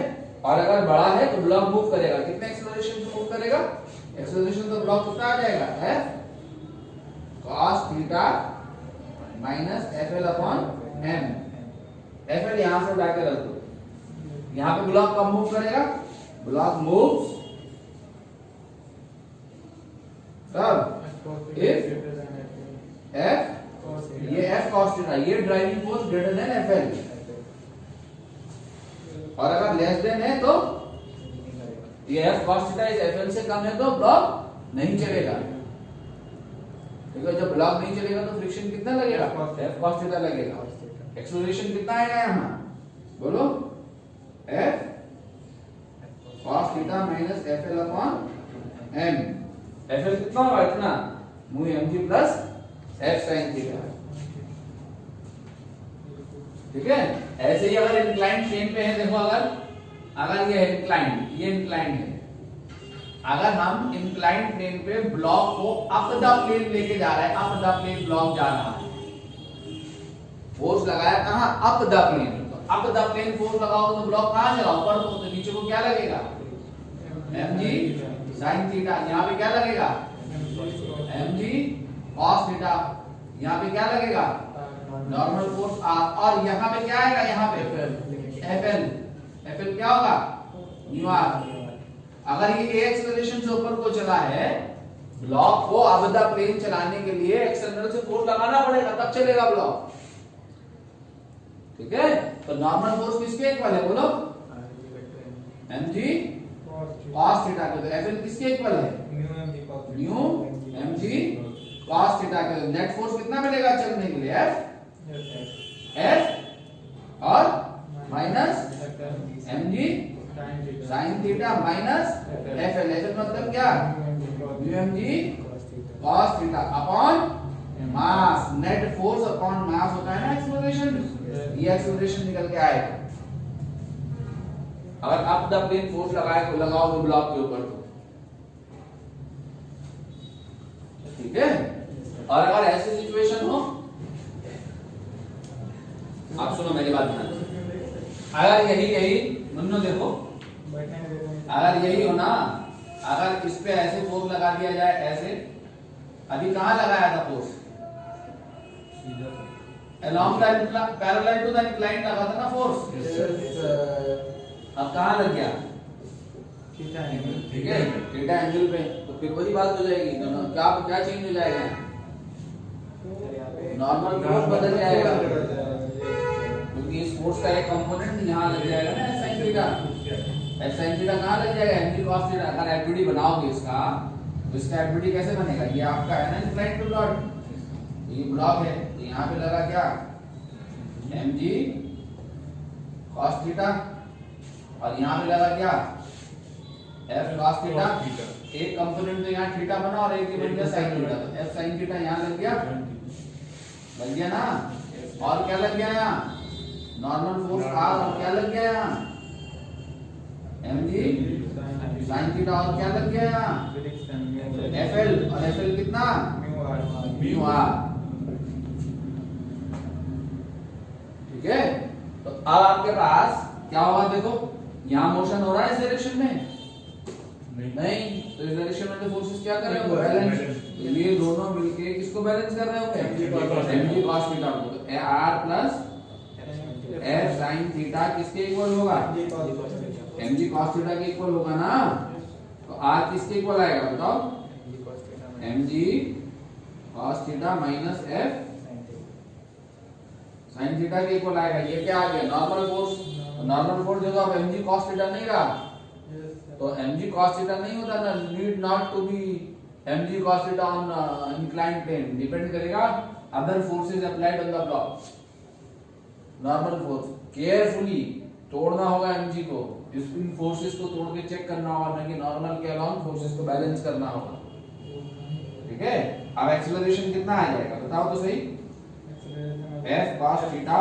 D: और अगर बड़ा है तो ब्लॉक मूव करेगा, कितने एक्सेलरेशन से मूव करेगा, एक्सेलरेशन तो ब्लॉक कितना आ जाएगा, f cos theta minus FL/m, FL यहां से उठा के रख दो, यहां पे ब्लॉक कब मूव करेगा, ब्लॉक मूव्स तब if ये f cos थीटा, ये driving force greater than FL, और अगर लेस देन है तो ये f cos थीटा इस FL से कम है तो ब्लॉक नहीं चलेगा, ठीक है। जब ब्लॉक नहीं चलेगा तो फ्रिक्शन कितना लगेगा, f cos थीटा लगेगा, एक्सेलरेशन कितना आएगा यहाँ, बोलो, f cos theta minus FL/m, FL कितना होगा, इतना, mu mg plus f sin theta, ठीक है। ऐसे ही अगर इंक्लाइंड प्लेन पे है, देखो अगर ये इंक्लाइंड है, अगर हम इंक्लाइंड प्लेन पे ब्लॉक को अप द प्लेन लेके जा रहे हैं, अप द प्लेन ब्लॉक जा रहा है, फोर्स लगाया कहां, अप द प्लेन, तो अप द प्लेन फोर्स लगाओगे तो ब्लॉक कहां जाएगा, ऊपर, तो नीचे को क्या लगेगा, mg sin थीटा, यहाँ पे क्या लगेगा mg cos थीटा, यहाँ पे क्या लगेगा नॉर्मल फोर्स r, और यहाँ पे क्या आएगा, यहाँ पे fl क्या होगा न्यू r। अगर ये a एक्सेलरेशन से ऊपर को चला है, ब्लॉक को अब द प्लेन चलाने के लिए एक्सटर्नल से फोर्स लगाना पड़ेगा, तब चलेगा ब्लॉक। ठीक है, तो नॉर्मल फोर्स किसके इक्वल है बोलो, mg cos थीटा के। तो fl किसके इक्वल है न्यू mg cos थीटा के। नेट फोर्स कितना मिलेगा चलने के लिए f और minus mg sin theta minus fl। fl मतलब क्या mg cos थीटा अपॉन मास, नेट फोर्स अपॉन मास होता है ना एक्सेलरेशन, ये एक्सेलरेशन निकल के आएगा। अगर आप द प्लेन फोर्स लगाओगे ब्लॉक के ऊपर तो, ठीक है। और अगर ऐसी सिचुएशन हो, आप सुनो मेरी बात ध्यान से, अगर यही मन्नो देखो, अगर यही हो ना, अगर इस पे ऐसे फोर्स लगा दिया जाए, ऐसे अभी कहां लगाया था force, along the parallel to the inclined लगा था ना फोर्स, अब कहां लग गया ठीक है थीटा एंगल पे, तो फिर वही बात हो जाएगी। क्या चेंज हो जाएगा, नॉर्मल फोर्स बदल जाएगा, क्योंकि इस फोर्स का एक कंपोनेंट यहां लग जाएगा ना sin थीटा। sin थीटा कहां लग जाएगा mg cos थीटा। अगर एफबीडी बनाओगे इसका, तो इसका एफबीडी कैसे बनेगा, ये आपका है ना इंक्लाइंड प्लॉट, ये ब्लॉक है, यहाँ पे लगा क्या mg cos थीटा, और यहाँ पे लगा क्या f cos थीटा। एक कंपोनेंट तो यहाँ थीटा बना और एक बन गया sin थीटा, तो f sin थीटा यहाँ लग गया ना, और क्या लग गया यहाँ नॉर्मल फोर्स r, और क्या लग गया यहाँ mg sin थीटा, और क्या लग गया यहाँ fl, और fl कितना म्यू r। ठीक है, तो अब आपके पास क्या होगा, देखो यहां मोशन हो रहा है इस डायरेक्शन में नहीं, तो इस डायरेक्शन में फोर्सेस क्या कर रहे होंगे बैलेंस, तो ये दोनों मिलके किसको बैलेंस कर रहे होंगे mg cos थीटा को। तो r plus f sin theta किसके इक्वल होगा mg cos थीटा के इक्वल होगा ना, तो r किसके इक्वल आएगा बताओ mg cos theta minus f sin theta के इक्वल आएगा। ये क्या आ गया नॉर्मल फोर्स, नॉर्मल फोर्स देखो अब mg cos थीटा नहीं रहा, तो mg cos थीटा नहीं होता ना, need not to be mg cos theta on inclined plane, depend करेगा other forces applied on the block. Normal force carefully तोड़ना होगा mg को, इन फोर्सेस को तोड़ के चेक करना होगा, ना कि नॉर्मल के अलाउंग फोर्सेस को बैलेंस करना होगा। ठीक है, अब एक्सेलरेशन कितना आ जाएगा बताओ तो सही, f cos थीटा,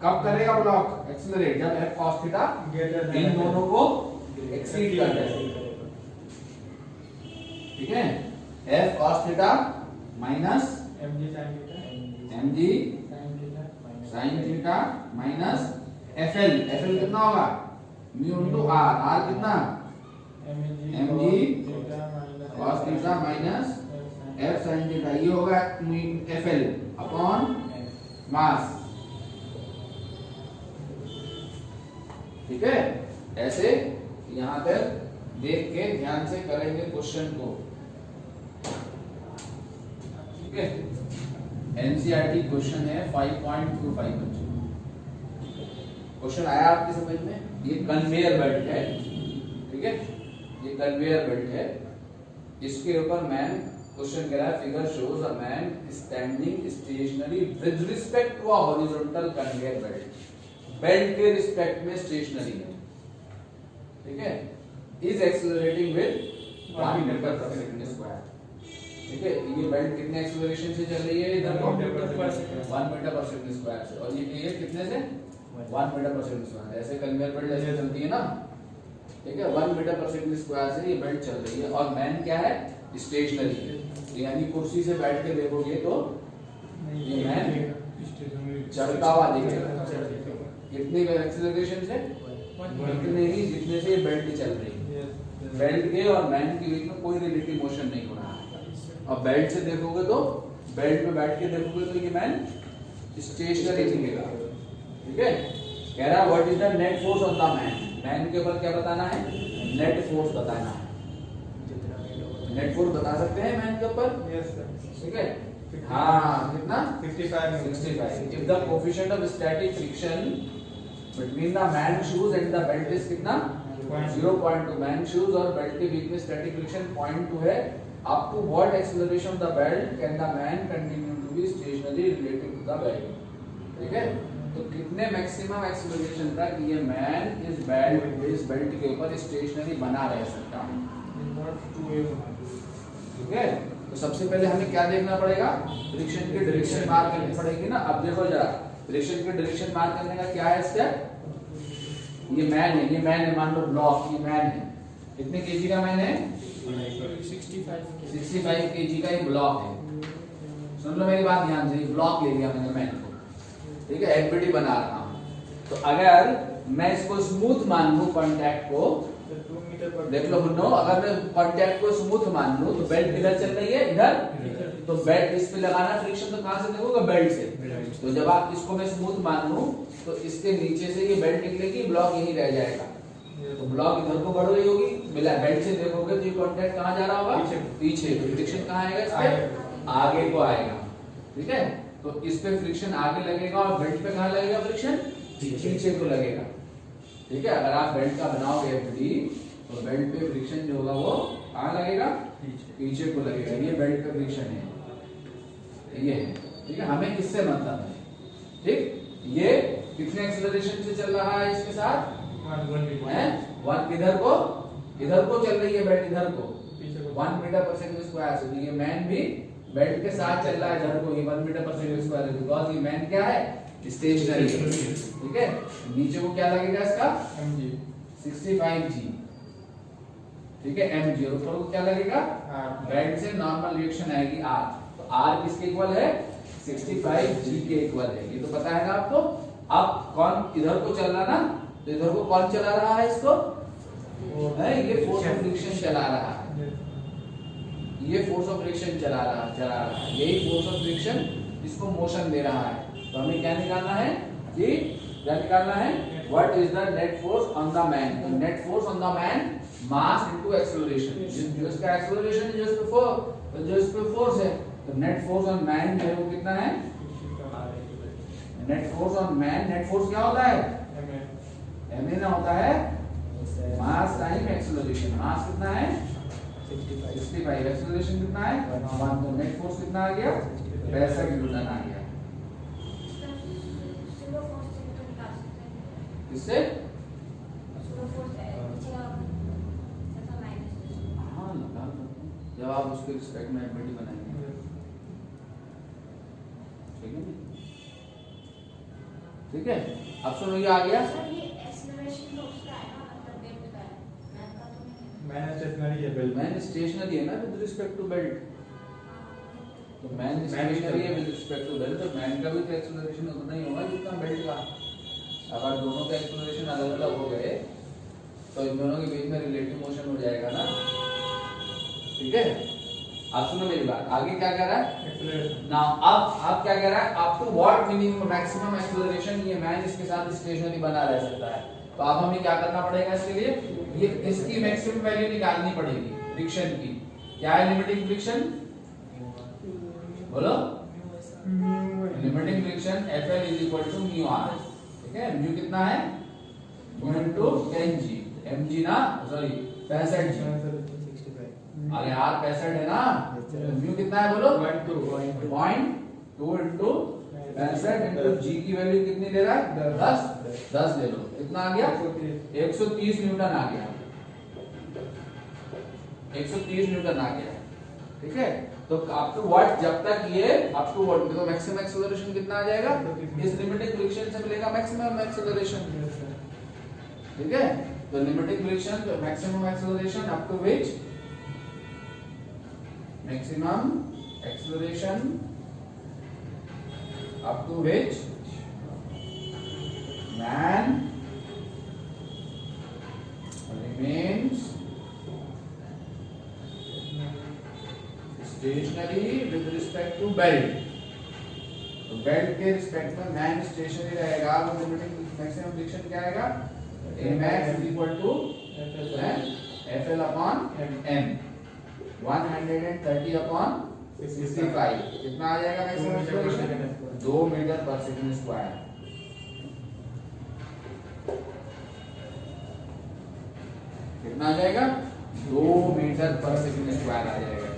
D: कब करेगा ब्लॉक एक्सेलरेट, जब f cos थीटा इन दोनों को एक्सीड कर जाए। ठीक है, f cos theta minus mg sin theta minus fl, fl कितना होगा म्यू इनटू r, r कितना mg cos theta minus f sin theta, ये होगा fl अपॉन मास। ठीक है, ऐसे यहां पर देख के ध्यान से करेंगे क्वेश्चन को। ठीक है, एनसीईआरटी क्वेश्चन है 5.25 बच्चे। क्वेश्चन आया आपकी समझ में, ये कन्वेयर बेल्ट है, ठीक है, ये कन्वेयर बेल्ट है, इसके ऊपर मैन क्वेश्चन कह रहा है figure shows a man standing stationary with respect to a horizontal conveyor belt, belt के रिस्पेक्ट में स्टेशनरी है, ठीक है, इज एक्सेलरेटिंग विद 1 मीटर पर सेकंड स्क्वायर। ठीक है, ये बेल्ट कितने एक्सेलरेशन से चल रही है इधर को 1 मीटर पर सेकंड स्क्वायर से, और ये कितने से 1 मीटर पर सेकंड स्क्वायर। ऐसे कन्वेयर बेल्ट ऐसे चलती है ना, ठीक है, 1 मीटर पर सेकंड स्क्वायर से ये बेल्ट चल रही है, और मैन क्या है स्टेशनरी, यानी कुर्सी से बैठ के देखोगे तो ये मैन चलता हुआ दिखेगा। कितने एक्सेलरेशन से, इतने ही जितने से ये बेल्ट चल रही है। बेल्ट के और मैन के बीच में कोई रिलेटिव मोशन नहीं हो रहा है। और बेल्ट से देखोगे तो बेल्ट पे बैठ के देखोगे तो ये मैन स्टेशनरी मिलेगा। ठीक है, कह रहा है what is the net force on the man. Man के ऊपर क्या बताना है? नेट फोर्स बताना है। नेट फोर्स बता सकते हैं मैन के ऊपर?
C: Yes sir.
D: ठीक है, हाँ कितना?
C: 65
D: 65। If the coefficient of static friction between the man shoes and the belt is कितना? 0.2। मैन शूज और बेल्ट के बीच में स्टैटिक फ्रिक्शन 0.2 है। Up to what acceleration of the belt can the man continue to be stationary relative to the belt? ठीक है, तो कितने मैक्सिमम एक्सेलरेशन तक ये मैन इस बेल्ट के ऊपर स्टेशनरी बना रह सकता है? ठीक है, तो सबसे पहले हमें क्या देखना पड़ेगा? फ्रिक्शन की डायरेक्शन मार्क करनी पड़ेगी ना। अब देखो जरा, फ्रिक्शन की डायरेक्शन मार्क करने का क्या है स्टेप? ये मैन है, मान लो ब्लॉक, ये मैन है। कितने केजी का मैन है? 65 केजी का ये ब्लॉक है। सुन लो मेरी बात ध्यान से, ब्लॉक ले लिया मैंने मैन को, ठीक है, एफबीडी बना रहा हूं। तो अगर मैं इसको स्मूथ मान लूं कांटेक्ट को, देख लो बुन्नो, अगर मैं कांटेक्ट को स्मूथ मान लूं तो बेल्ट किधर चल रही है? इधर। तो बेल्ट इस पे लगाना फ्रिक्शन तो कहां से देखोगे? बेल्ट से। तो जब आप इसको मैं स्मूथ मान लूं तो इसके नीचे से ये बेल्ट निकलेगी, ब्लॉक यहीं रह जाएगा। तो ब्लॉक इधर को बढ़ रही होगी, बिना बेल्ट से देखोगे तो ये कांटेक्ट कहां जा रहा होगा? पीछे। तो फ्रिक्शन कहां आएगा? इस पे आगे को आएगा। ठीक है, तो इस पे फ्रिक्शन आगे लगेगा और बेल्ट पे कहां लगेगा फ्रिक्शन? पीछे को लगेगा। ठीक है, अगर आप बेल्ट का बनाओगे एफडी तो बेल्ट पे फ्रिक्शन जो होगा वो कहां लगेगा? पीछे को लगेगा। ये बेल्ट पे फ्रिक्शन है, ये है। ठीक है, हमें किससे मतलब है? ठीक, ये कितने एक्सेलरेशन से चल रहा है इसके साथ? 1 किधर को? इधर को चल रही है बेल्ट, इधर को 1 मीटर पर सेकंड स्क्वायर से। तो ये मैन भी बेल्ट के साथ चल रहा है इधर को, ये 1 मीटर पर सेकंड स्क्वायर है, बिकॉज़ ये मैन क्या है? स्टेशनरी। ठीक है, नीचे को क्या लगेगा इसका? mg 65g। ठीक है, mg। और ऊपर को क्या लगेगा? बेल्ट से नॉर्मल रिएक्शन आएगी r। तो r किसके इक्वल है? 65g के इक्वल है। ये तो पता है ना आपको। अब कौन इधर को चल रहा ना, तो इधर को कौन चला रहा है इसको? ये फोर्स ऑफ फ्रिक्शन चला रहा है। ये फोर्स ऑफ फ्रिक्शन चला रहा है। यही फोर्स ऑफ फ्रिक्शन इसको मोशन दे रहा है। तो हमें क्या निकालना है? कि क्या निकालना है? What is the net force on the man? तो net force on the man mass into acceleration. जिसका एक्सेलरेशन जस्ट बिफोर फोर्स है, तो नेट फोर्स ऑन मैन जो है वो कितना है? Net force on man, net force क्या होता है? mn होता है मास टाइम एक्सेलरेशन। मास कितना है? 65। एक्सेलरेशन कितना है? 1। तो नेट फोर्स कितना आ गया? 65 न्यूटन आ गया। इससे हाँ लगा जब आप उसके रिस्पेक्ट में एफबीडी बनाएंगे। ठीक है, ठीक है। अब सुनो, ये आ गया। मैन स्टेशनरी है ना विद रिस्पेक्ट टू बेल्ट। तो मैन स्टेशनरी है विद रिस्पेक्ट टू बेल्ट, तो मैन का भी तो एक्सेलरेशन उतना ही होगा जितना बेल्ट का। अगर दोनों का एक्सेलरेशन अलग अलग हो गए तो इन दोनों के बीच में रिलेटिव मोशन हो जाएगा ना। ठीक है, अब सुनो मेरी बात, आगे क्या कह रहा है ना? अब क्या कह रहा है? Up to what minimum maximum acceleration ये मैन इसके साथ स्टेशनरी बना रह सकता है। तो अब हमें क्या करना पड़ेगा इसके लिए? ये इसकी मैक्सिमम वैल्यू निकालनी पड़ेगी फ्रिक्शन की। क्या है लिमिटिंग फ्रिक्शन? बोलो। Limiting friction FL is equal to mu R. ठीक है, म्यू कितना है? Mu into mg। mg ना, सॉरी 65g। अरे यार 65 है ना, म्यू कितना है बोलो? 0.2 इनटू 65 इनटू g की वैल्यू कितनी ले रहा है? 10 ले लो। कितना आ गया? 130 न्यूटन आ गया। 130 न्यूटन आ गया। ठीक है, तो अप टू व्हाट, जब तक ये अप टू व्हाट, तो मैक्सिमम एक्सेलरेशन कितना आ जाएगा? इस लिमिटिंग फ्रिक्शन से मिलेगा मैक्सिमम एक्सेलरेशन। ठीक है, तो लिमिटिंग फ्रिक्शन तो maximum acceleration up to which maximum acceleration up to which man remains stationary with respect to belt, तो बेल्ट के रिस्पेक्ट में मैन स्टेशनरी रहेगा, वो लिमिटिंग मैक्सिमम फ्रिक्शन क्या आएगा, Max is equal to FL upon M, 130 upon 65, कितना आ जाएगा मैक्सिमम फ्रिक्शन, 2 मीटर पर सेकंड स्क्वायर। कितना आ जाएगा, 2 मीटर पर सेकंड स्क्वायर आ जाएगा।